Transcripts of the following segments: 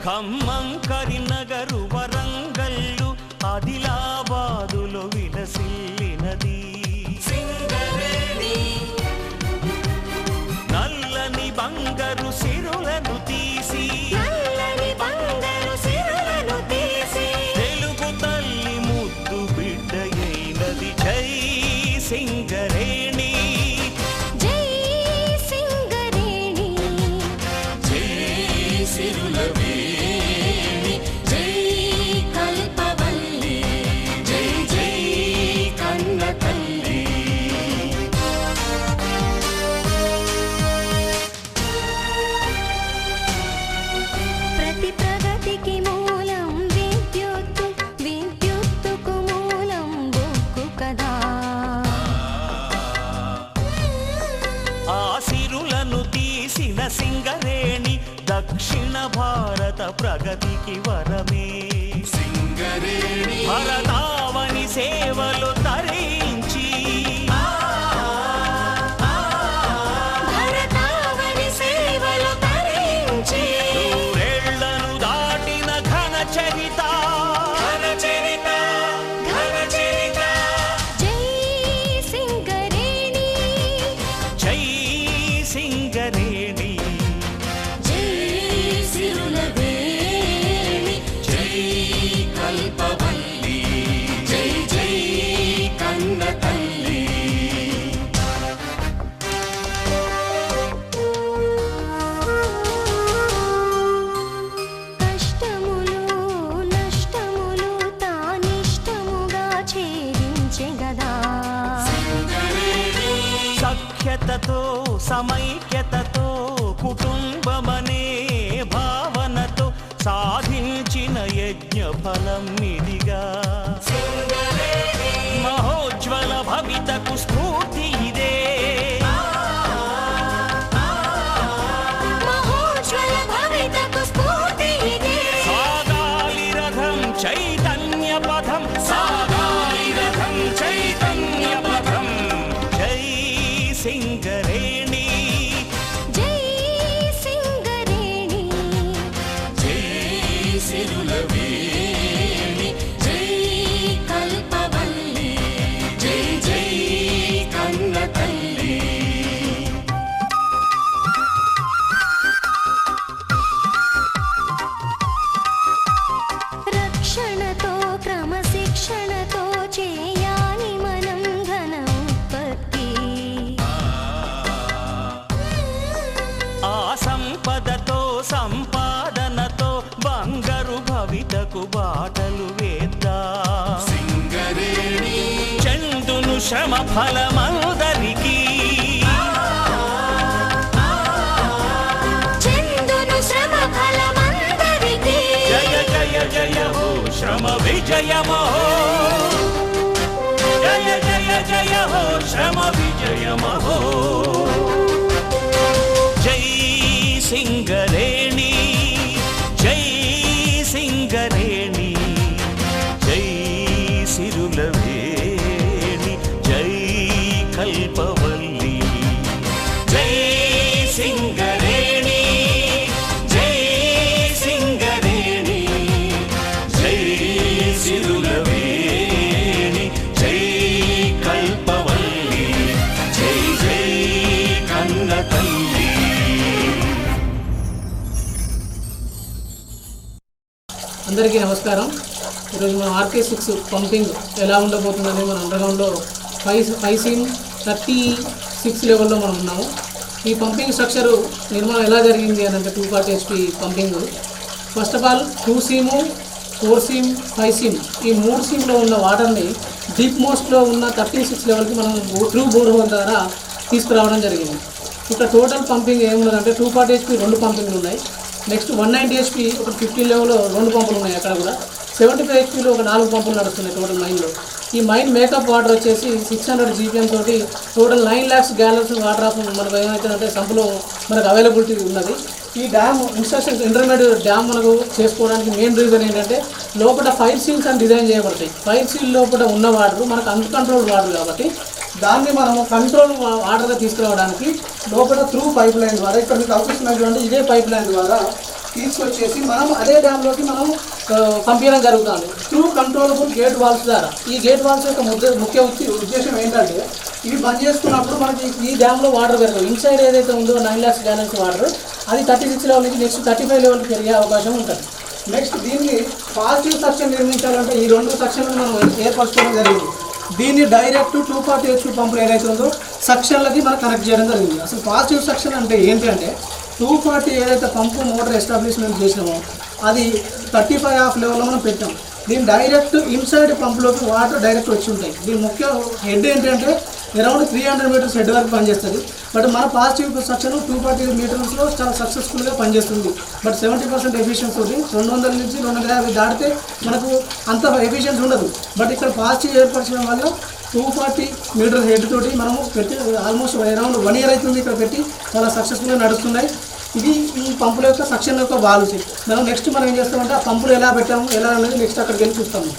ఖమ్మం కరీంనగరు వరంగల్లు ఆదిలాబాదులో విలసిల్లినది నల్లని బంగారు సిరులను తీసి తెలుగు తల్లి ముద్దు బిడ్డయైనది జై సింగరేణి జై సింగరేణి జై సిరులవేణి జై కల్పవల్లి జై జై కన్న తల్లి. ప్రతి ప్రగతికి మూలం విద్యుత్తు, విద్యుత్తుకు మూలం బొగ్గు కదా. ఆ సిరులను తీసిన సింగరేణి దక్షిణ భారత ప్రగతికి వరమే సింగరేణి భరతావని సేవలు తరించి భరతావని సేవలు తరించి నూరేళ్లను దాటిన ఘన చరిత జై సింగరేణి జై సింగరేణి జై సిరులవేణి జై కల్పవల్లి జై జై కన్న తల్లి. కష్టములు నష్టములు తానిష్టముగా ఛేదించె గదా. సఖ్యతతో సమైక్యతతో కుటుంబమనే భావనతో సాధించిన యజ్ఞ ఫలం ఇదిగా మహోజ్వల భవితకు స్ఫూర్తి ఇదే మహోజ్వల భవితకు స్ఫూర్తి ఇదే. సాగాలి రథం చైతన్య పథం సాగాలి రథం చైతన్య పథం జై సింగరేణి జై సింగరేణి జై సిరులవేణి జై కల్పవల్లి జై జై కన్న తల్లి. రక్షణతో క్రమశిక్షణతో చేయాలి మనం ఘన ఉత్పత్తి. ఆ సంపదతో సంపాదనతో బంగారు భవితకు బాటలు వేద్దాం సింగరేణి చందును శ్రమ ఫలమందరికీ చందును శ్రమ ఫలమందరికీ. జయ జయ జయ హో శ్రమ విజయమో జయ జయ జయ హో శ్రమ విజయమో జై సింగరేణి జై సింగరేణి జై సిరులవేణి జై కల్పవల్లి జై సింగరేణి జై సింగరేణి జై సిరులవేణి జై కల్పవల్లి జై జై కన్న తల్లి. అందరికీ నమస్కారం. ఈరోజు మనం RK6 పంపింగ్ ఎలా ఉండబోతుందని మన అండర్గ్రౌండ్లో 5 సీమ్ 36 లెవెల్లో మనం ఉన్నాము. ఈ పంపింగ్ స్ట్రక్చరు నిర్మాణం ఎలా జరిగింది అని అంటే 240 HP pumping. First of all 2 seam 4 seam 5 seam ఈ 3 సీమ్లో ఉన్న వాటర్ని డీప్ మోస్ట్లో ఉన్న 36 లెవెల్కి మనం త్రూ బోర్ హోల్ ద్వారా తీసుకురావడం జరిగింది. ఇక్కడ టోటల్ పంపింగ్ ఏమున్నదంటే 240 HP 2 పంపింగ్లు ఉన్నాయి. నెక్స్ట్ 190 HP ఒక 15 లెవెల్లో 2 పంపులు ఉన్నాయి. అక్కడ కూడా 75 HPలో ఒక 4 పంపులు నడుస్తున్నాయి టోటల్ మైన్లో. ఈ మైన్ మేకప్ వాటర్ వచ్చేసి 600 GPM తోటి total 9 lakhs gallons water of మనకు ఏమైతే సంపులో మనకు అవైలబిలిటీ ఉన్నది. ఈ డ్యామ్ ఇన్స్ట్రక్షన్స్ ఇంటర్మీడియట్ డ్యామ్ మనకు చేసుకోవడానికి మెయిన్ రీజన్ ఏంటంటే లోపల ఫైర్ సీల్స్ అని డిజైన్ చేయబడతాయి. ఫైర్ సీల్ లోపల ఉన్న వాటర్ మనకు అన్కంట్రోల్డ్ వాటర్ కాబట్టి దాన్ని మనము కంట్రోల్ వాటర్గా తీసుకురావడానికి లోపల త్రూ పైప్ లైన్ ద్వారా ఇక్కడ మీకు అవసరం చూడండి ఇదే పైప్ లైన్ ద్వారా తీసుకొచ్చేసి మనం అదే డ్యామ్లోకి మనం పంపించడం జరుగుతుంది త్రూ కంట్రోలబుల్ గేట్ వాల్స్ ద్వారా. ఈ గేట్ వాల్స్ యొక్క ముఖ్య ఉద్దేశం ఏంటంటే ఇవి బంద్ చేసుకున్నప్పుడు మనకి ఈ డ్యామ్లో వాటర్ పెరగదు. ఇన్సైడ్ ఏదైతే ఉందో 9 lakhs gallons వాటర్ అది 36 లెవెల్ నుంచి నెక్స్ట్ 35 లెవెల్కి పెరిగే అవకాశం ఉంటుంది. నెక్స్ట్ దీన్ని పాజిటివ్ సక్షన్ నిర్మించాలంటే ఈ 2 సెక్షన్లు మనం ఏర్పరచుకోవడం జరిగింది. దీన్ని డైరెక్ట్ 240 HP పంపులు ఏదైతే ఉందో సెక్షన్లకి మనం కనెక్ట్ చేయడం జరిగింది. అసలు పాజిటివ్ సెక్షన్ అంటే ఏంటంటే 240 ఏదైతే పంపు మోటార్ ఎస్టాబ్లిష్మెంట్ చేసినామో అది 35 ఆఫ్ లెవెల్లో మనం పెట్టాం. దీని డైరెక్ట్ ఇన్సైడ్ పంపులోకి వాటర్ డైరెక్ట్ వచ్చి ఉంటాయి. దీని ముఖ్య హెడ్ ఏంటంటే అరౌండ్ 300 meters హెడ్ వరకు పనిచేస్తుంది. బట్ మన పాజిటివ్ సెక్షన్ 240 మీటర్స్లో చాలా సక్సెస్ఫుల్గా పనిచేస్తుంది. బట్ 70% ఎఫిషియన్సీ తోటి 200 నుంచి 250 దాటితే మనకు అంత ఎఫిషియన్సీ ఉండదు. బట్ ఇక్కడ పాజిటివ్ ఏర్పరచడం వల్ల 240 meters హెడ్ తోటి మనము పెట్టి ఆల్మోస్ట్ అరౌండ్ 1 year అవుతుంది ఇక్కడ పెట్టి చాలా సక్సెస్ఫుల్గా నడుస్తున్నాయి. ఇది ఈ పంపుల యొక్క సెక్షన్ యొక్క వాల్వ్స్. మనం నెక్స్ట్ మనం ఏం చేస్తామంటే ఆ పంపులు ఎలా పెట్టాము ఎలా అనేది నెక్స్ట్ అక్కడికి వెళ్ళి చూస్తాము.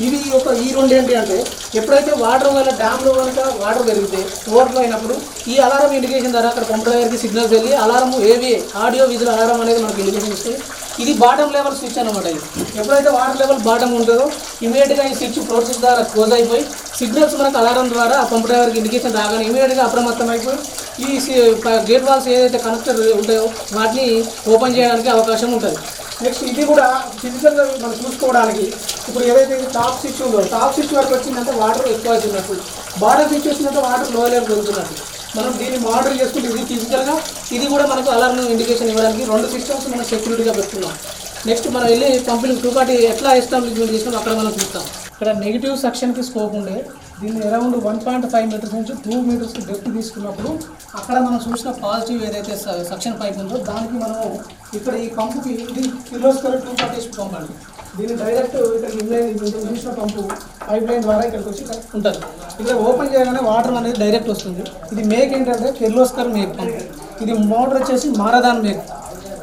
ఇవి ఈ 2 ఏంటి అంటే ఎప్పుడైతే వాటర్ వల్ల డ్యామ్లో కనుక వాటర్ పెరిగితే ఓవర్ఫ్లో అయినప్పుడు ఈ అలారం ఇండికేషన్ ద్వారా అక్కడ పంపు దగ్గరికి సిగ్నల్స్ వెళ్ళి అలారం ఏవి ఆడియో విజువల్ అలారం అనేది మనకు ఇండికేషన్ ఇస్తుంది. ఇది బాటమ్ లెవెల్ స్విచ్ అనమాట. ఇది ఎప్పుడైతే వాటర్ లెవెల్ బాటమ్ ఉంటుందో ఇమీడియట్గా ఈ స్విచ్ ప్రోసెస్ ద్వారా క్లోజ్ అయిపోయి సిగ్నల్స్ మనకు అలారం ద్వారా ఆ పంపు డ్రైవర్కి ఇండికేషన్ రాగానే ఇమీడియట్గా అప్రమత్తం అయిపోయి ఈ గేట్ వాల్స్ ఏదైతే కనెక్టర్ ఉంటాయో వాటిని ఓపెన్ చేయడానికి అవకాశం ఉంటుంది. నెక్స్ట్ ఇది కూడా ఫిజికల్గా మనం చూసుకోవడానికి ఇప్పుడు ఏదైతే టాప్ స్విచ్ ఉందో టాప్ స్విచ్ వరకు వచ్చిందంటే వాటర్ ఎక్కువ అవుతున్నట్టు, బాటమ్ స్విచ్ వచ్చిందంటే వాటర్ లో లెవెల్ పెరుగుతున్నట్టు మనం దీన్ని మానిటర్ చేసుకుంటే ఇది ఫిజికల్గా ఇది కూడా మనకు అలారం ఇండికేషన్ ఇవ్వడానికి 2 systems మనం సెక్యూరిటీగా పెట్టుకున్నాం. నెక్స్ట్ మనం వెళ్ళి కంపెనీ 240 ఎట్లా ఎస్టాబ్లిష్మెంట్ చేసినాం అక్కడ మనం చూస్తాం. ఇక్కడ నెగిటివ్ సెక్షన్కి స్కోప్ ఉండే దీన్ని అరౌండ్ 1.5 meters నుంచి 2 meters డెప్త్ తీసుకున్నప్పుడు అక్కడ మనం చూసిన పాజిటివ్ ఏదైతే సెక్షన్ పైప్ ఉందో దానికి మనము ఇక్కడ ఈ పంపుకి ఇది కిర్లోస్కర్ 240 HP పంప్ అండి. దీన్ని డైరెక్ట్ ఇక్కడ చూసిన పంపు పైప్ లైన్ ద్వారా ఇక్కడికి వచ్చి ఉంటుంది. ఇక్కడ ఓపెన్ చేయగానే వాటర్ అనేది డైరెక్ట్ వస్తుంది. ఇది మేక్ ఏంటంటే కిర్లోస్కర్ మేక్ పంప్. ఇది మోటార్ వచ్చేసి మారదాన్ మేక్.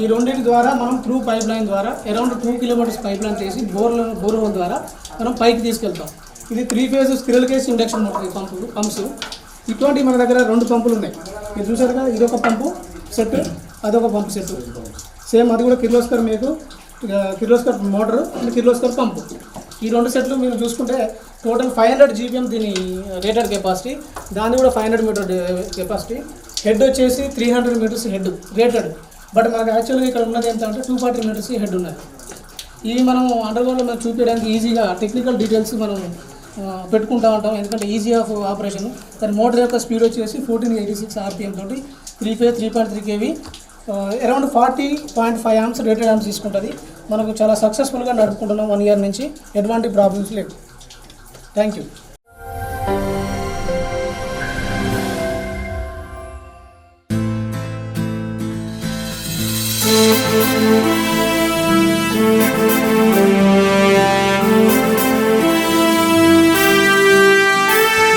ఈ రెండింటి ద్వారా మనం త్రూ పైప్ లైన్ ద్వారా అరౌండ్ 2 kilometers పైప్ లైన్ చేసి బోర్ల ద్వారా మనం పైకి తీసుకెళ్తాం. ఇది 3 phase squirrel case induction motor. ఈ పంప్స్ ఇటువంటి మన దగ్గర 2 పంపులు ఉన్నాయి. మీరు చూసారు కదా ఇదొక పంపు సెట్ అదొక పంపు సెట్ సేమ్. అది కూడా కిర్లోస్కర్ మీకు కిర్లోస్కర్ మోటార్ అండ్ కిర్లోస్కర్ పంపు. ఈ 2 సెట్లు మీరు చూసుకుంటే టోటల్ 500 GPM దీని రేటెడ్ కెపాసిటీ. దాన్ని కూడా 500 meter కెపాసిటీ. హెడ్ వచ్చేసి 300 meters హెడ్ రేటెడ్. బట్ మనకు యాక్చువల్గా ఇక్కడ ఉన్నది ఎంత అంటే 240 meters హెడ్ ఉన్నది. ఇవి మనం అండర్గ్రౌండ్లో మనం చూపించడానికి ఈజీగా టెక్నికల్ డీటెయిల్స్ మనం పెట్టుకుంటూ ఉంటాం. ఎందుకంటే ఈజీ ఆఫ్ ఆపరేషన్. దాని మోటార్ యొక్క స్పీడ్ వచ్చేసి 1486 RPM తోటి 3 phase 3.3 kV around 40.5 amps rated amps తీసుకుంటుంది. మనకు చాలా సక్సెస్ఫుల్గా నడుపుకుంటున్నాం 1 year నుంచి. ఎటువంటి ప్రాబ్లమ్స్ లేవు. Thank you.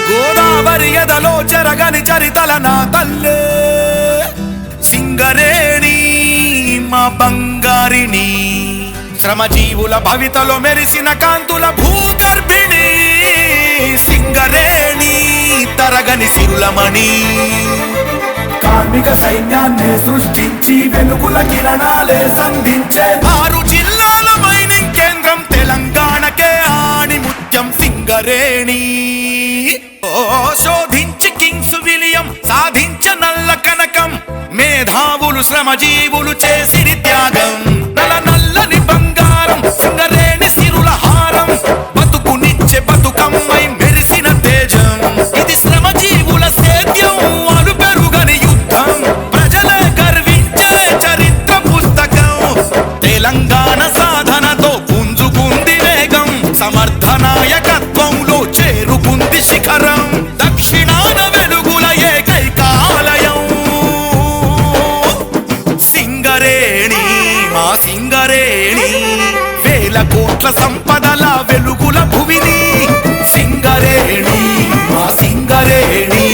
గోదావరి ఎదలో చెరగని చరితల నా తల్లే సింగరేణి మా బంగారిని, శ్రమజీవుల భవితలో మెరిసిన కాంతుల భూగర్భిణి సింగరేణి తరగని సిరులమణి. కార్మిక సైన్యాన్ని సృష్టించి వెలుగుల కిరణాలే సంధించే 6 జిల్లాల మైనింగ్ కేంద్రం తెలంగాణకే ఆణిముత్యం సింగరేణి. శోధించి కింగ్స్ విలియం సాధించ నల్ల కనకం, మేధావులు శ్రమజీవులు చేసిరి త్యాగం. నల్లని బంగారం సింగరేణి సిరుల హారం, బతుకునిచ్చే బతుకమ్మై మెరిసిన తేజం. ఇది శ్రమజీవుల సేద్యం అలు పెరుగని యుద్ధం, ప్రజలే గర్వించే చరిత్ర పుస్తకం. తెలంగాణ సాధనతో పుంజుకుంది వేగం, సమర్థ నాయకత్వంలో చేరుకుంది శిఖరం. దక్షిణాన వెలుగుల ఏకైకాలయం సింగరేణి మా సింగరేణి. వేల కోట్ల సంపదల వెలుగుల భువిని సింగరేణి మా సింగరేణి.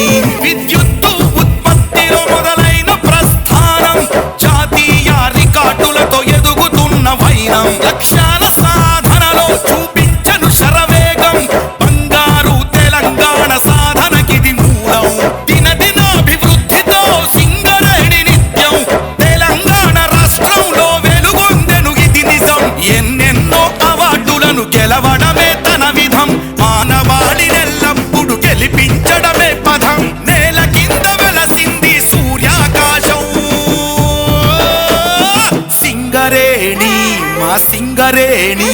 విద్యుత్తు ఉత్పత్తిలో మొదలైన ప్రస్థానం, జాతీయ రికార్డులతో ఎదుగుతున్న వైనం. లక్ష్యాల సాధనలో చూపించను శరవేగం, బంగారు తెలంగాణ సాధనకిది మూలం. దినదినాభివృద్ధితో సింగరేణి నిత్యం, తెలంగాణ రాష్ట్రంలో వెలుగు సింగరేణి